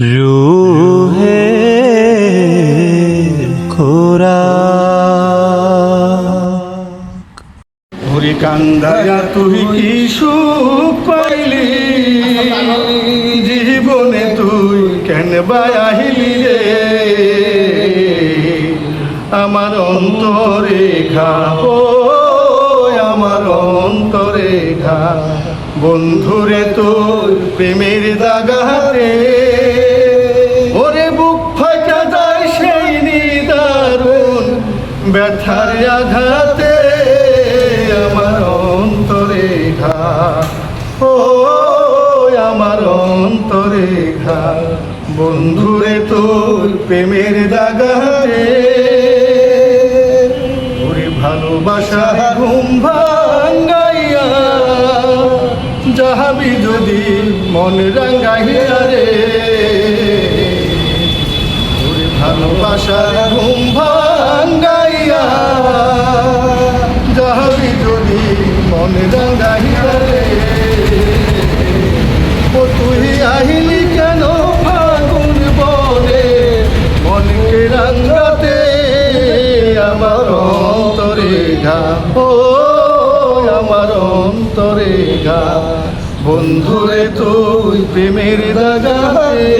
রূহে খোরাক। ওরে কান্দায়া তুই কি সুখ পাইলি, জীবনে তুই কেন বাহিলি রে, আমার অন্তরে ঘা, ও আমার অন্তরে ঘা, বন্ধুরে তোর প্রেমের দাগাতে, ওরে বুক ফাটা যায় সেই নিদারুণ ব্যথার আঘাতে, আমার অন্তরে ঘা, ও আমার অন্তরে ঘা, বন্ধুরে তোর প্রেমের দাগাতে, ওরে ভালোবাসা ঘুম ভাঙ্গাইয়া যাহাবি যদি মন রাঙ্গাইয়া রে, ওরে ভালোবাসা ঘুম ভাঙ্গাইয়া যাহাবি যদি মন রাঙ্গাইয়া রে, ও তুই আহিলি কেন ফাগুন বনে মনকে রাঙ্গাতে, আমার অন্তরে ঘা, ও আমার অন্তরে ঘা, বন্ধুরে তুই প্রেমের দাগাতে।